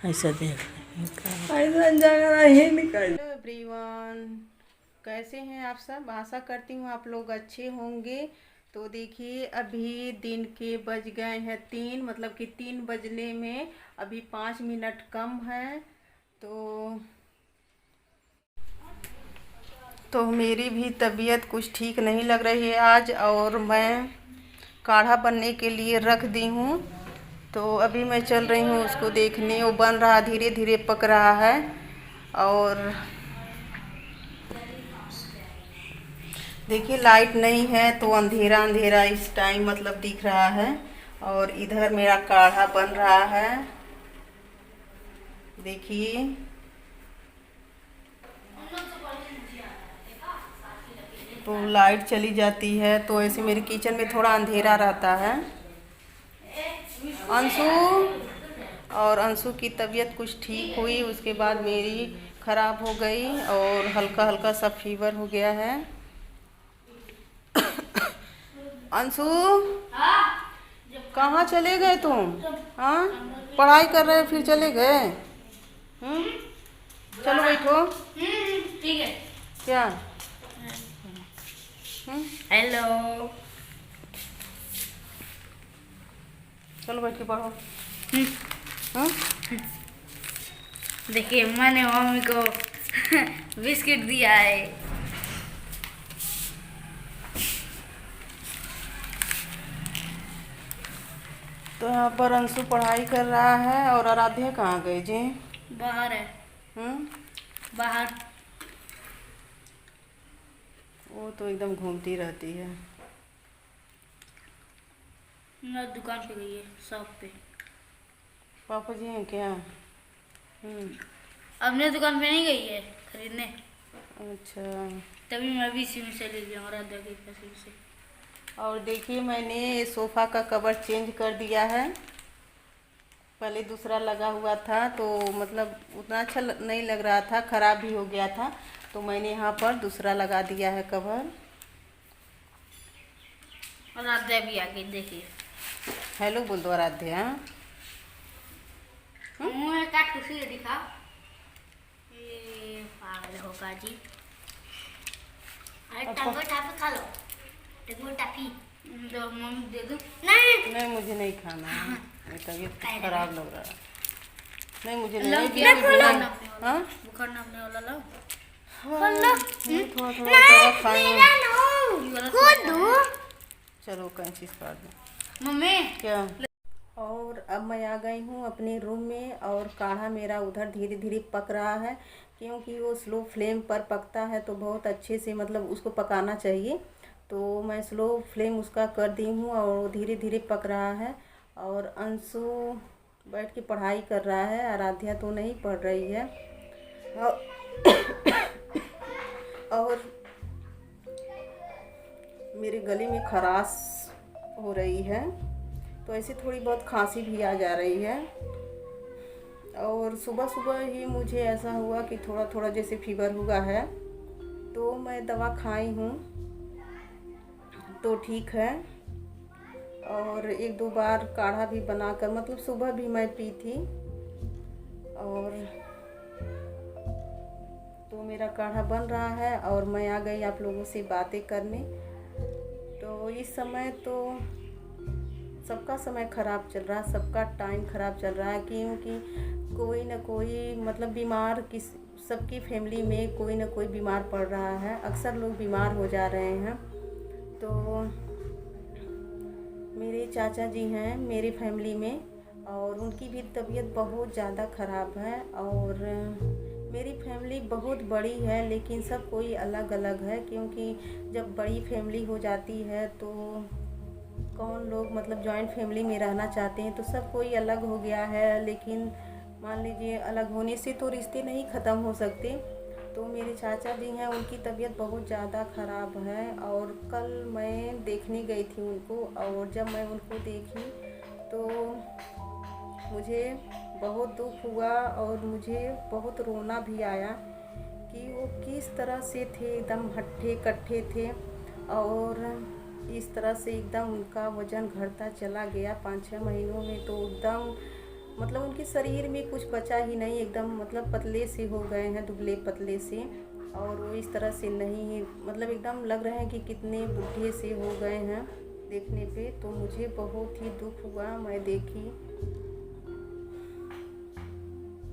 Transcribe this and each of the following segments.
ऐसा देख एवरीवन, कैसे हैं आप सब। आशा करती हूँ आप लोग अच्छे होंगे। तो देखिए, अभी दिन के बज गए हैं 3, मतलब कि 3 बजने में अभी 5 मिनट कम है। तो मेरी भी तबीयत कुछ ठीक नहीं लग रही है आज, और मैं काढ़ा बनने के लिए रख दी हूँ। तो अभी मैं चल रही हूँ उसको देखने। वो बन रहा, धीरे धीरे पक रहा है। और देखिए, लाइट नहीं है तो अंधेरा अंधेरा इस टाइम मतलब दिख रहा है। और इधर मेरा काढ़ा बन रहा है, देखिए। तो लाइट चली जाती है तो ऐसे मेरे किचन में थोड़ा अंधेरा रहता है। अंशु और अंशु की तबीयत कुछ ठीक हुई, उसके बाद मेरी ख़राब हो गई और हल्का हल्का सा फीवर हो गया है। अंशु, कहाँ चले गए तुम? हाँ, पढ़ाई कर रहे फिर चले गए? चलो बैठो। ठीक है। क्या? हेलो। चलो बैठ के पढ़ो। हाँ? देखिए, मैंने मम्मी को बिस्किट दिया है। तो यहाँ पर अंशु पढ़ाई कर रहा है और आराध्या कहाँ गई जी? बाहर है। बाहर। वो तो एकदम घूमती रहती है। मैं दुकान पे गई है, शॉप पे। पापा जी हैं क्या? अपने दुकान पे नहीं गई है खरीदने, अच्छा। तभी मैं भी सिम से ले लिया और आधा के सिम से। और देखिए, मैंने सोफ़ा का कवर चेंज कर दिया है। पहले दूसरा लगा हुआ था तो मतलब उतना अच्छा नहीं लग रहा था, ख़राब भी हो गया था। तो मैंने यहाँ पर दूसरा लगा दिया है कवर। और आधा भी आ गई, देखिए। हेलो बोल दो आराध्या। मुँह काट के सीधे दिखा। ये पागल होगा जी। अरे टंगो टापी खा लो। टंगो टापी दो, मम्मी दे दो। नहीं नहीं, मुझे नहीं खाना है, मेरी तबीयत खराब लग रहा है। नहीं, मुझे नहीं। हाँ, बुखार नापने वाला लो। थोड़ा थोड़ा दवा खाएंगे। चलो कैंची काट दो। मम्मी क्या? और अब मैं आ गई हूँ अपने रूम में, और काढ़ा मेरा उधर धीरे धीरे पक रहा है। क्योंकि वो स्लो फ्लेम पर पकता है तो बहुत अच्छे से मतलब उसको पकाना चाहिए। तो मैं स्लो फ्लेम उसका कर दी हूँ और वो धीरे धीरे पक रहा है। और अंशु बैठ के पढ़ाई कर रहा है, आराध्या तो नहीं पढ़ रही है। और मेरे गले में खराश हो रही है, तो ऐसे थोड़ी बहुत खांसी भी आ जा रही है। और सुबह सुबह ही मुझे ऐसा हुआ कि थोड़ा थोड़ा जैसे फीवर हुआ है, तो मैं दवा खाई हूँ तो ठीक है। और 1-2 बार काढ़ा भी बनाकर मतलब सुबह भी मैं पी थी। और तो मेरा काढ़ा बन रहा है और मैं आ गई आप लोगों से बातें करने। तो इस समय तो सबका समय ख़राब चल रहा है, सबका टाइम ख़राब चल रहा है। क्योंकि कोई ना कोई मतलब बीमार, सबकी फैमिली में कोई ना कोई बीमार पड़ रहा है। अक्सर लोग बीमार हो जा रहे हैं। तो मेरे चाचा जी हैं मेरी फैमिली में, और उनकी भी तबीयत बहुत ज़्यादा ख़राब है। और मेरी फैमिली बहुत बड़ी है लेकिन सब कोई अलग अलग है। क्योंकि जब बड़ी फैमिली हो जाती है तो कौन लोग मतलब जॉइंट फैमिली में रहना चाहते हैं, तो सब कोई अलग हो गया है। लेकिन मान लीजिए अलग होने से तो रिश्ते नहीं ख़त्म हो सकते। तो मेरे चाचा जी हैं, उनकी तबीयत बहुत ज़्यादा ख़राब है। और कल मैं देखने गई थी उनको, और जब मैं उनको देखी तो मुझे बहुत दुख हुआ और मुझे बहुत रोना भी आया कि वो किस तरह से थे, एकदम हट्ठे कट्ठे थे। और इस तरह से एकदम उनका वज़न घटता चला गया 5-6 महीनों में। तो एकदम मतलब उनके शरीर में कुछ बचा ही नहीं, एकदम मतलब पतले से हो गए हैं, दुबले पतले से। और वो इस तरह से नहीं, मतलब एकदम लग रहे हैं कि कितने बूढ़े से हो गए हैं देखने पे। तो मुझे बहुत ही दुख हुआ। मैं देखी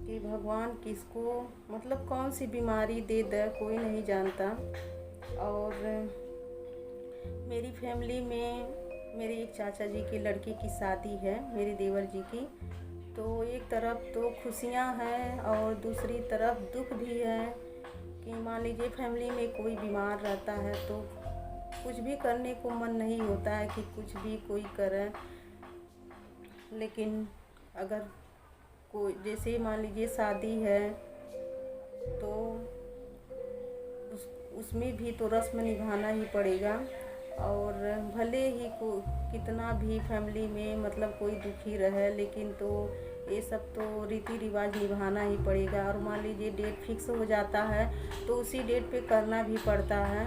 कि भगवान किसको मतलब कौन सी बीमारी दे दे, कोई नहीं जानता। और मेरी फैमिली में मेरे एक चाचा जी की लड़की की शादी है, मेरे देवर जी की। तो एक तरफ तो खुशियां हैं और दूसरी तरफ दुख भी है कि मान लीजिए फैमिली में कोई बीमार रहता है तो कुछ भी करने को मन नहीं होता है कि कुछ भी कोई करे। लेकिन अगर कोई जैसे मान लीजिए शादी है तो उसमें भी तो रस्म निभाना ही पड़ेगा। और भले ही कितना भी फैमिली में मतलब कोई दुखी रहे, लेकिन तो ये सब तो रीति रिवाज निभाना ही पड़ेगा। और मान लीजिए डेट फिक्स हो जाता है तो उसी डेट पे करना भी पड़ता है।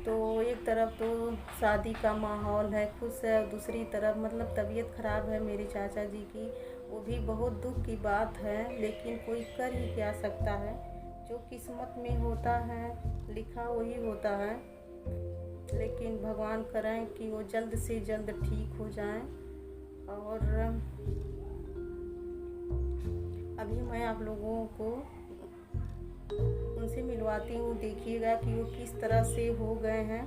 तो एक तरफ तो शादी का माहौल है, खुश है, और दूसरी तरफ मतलब तबीयत ख़राब है मेरे चाचा जी की। वो भी बहुत दुख की बात है, लेकिन कोई कर ही क्या सकता है। जो किस्मत में होता है लिखा वही होता है। लेकिन भगवान करें कि वो जल्द से जल्द ठीक हो जाएं। और अभी मैं आप लोगों को उनसे मिलवाती हूँ, देखिएगा कि वो किस तरह से हो गए हैं।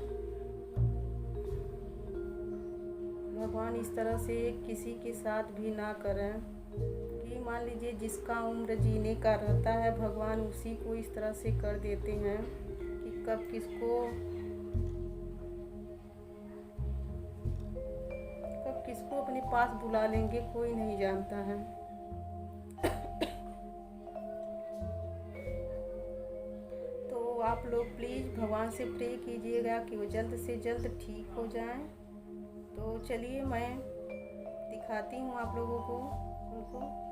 भगवान इस तरह से किसी के साथ भी ना करें कि मान लीजिए जिसका उम्र जीने का रहता है भगवान उसी को इस तरह से कर देते हैं कि कब किसको अपने पास बुला लेंगे कोई नहीं जानता है। तो आप लोग प्लीज़ भगवान से प्रे कीजिएगा कि वो जल्द से जल्द ठीक हो जाएं। तो चलिए मैं दिखाती हूँ आप लोगों को उनको।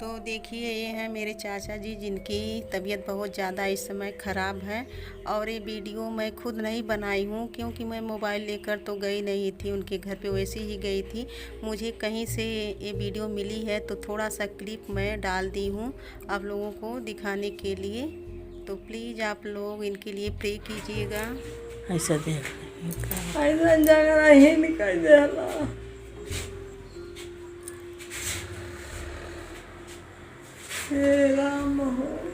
तो देखिए ये हैं मेरे चाचा जी जिनकी तबीयत बहुत ज़्यादा इस समय ख़राब है। और ये वीडियो मैं खुद नहीं बनाई हूँ क्योंकि मैं मोबाइल लेकर तो गई नहीं थी उनके घर पे, वैसे ही गई थी। मुझे कहीं से ये वीडियो मिली है तो थोड़ा सा क्लिप मैं डाल दी हूँ आप लोगों को दिखाने के लिए। तो प्लीज़ आप लोग इनके लिए प्रे कीजिएगा। ऐसा देख ऐसा जगह ही निकल जाला। हे राम हो।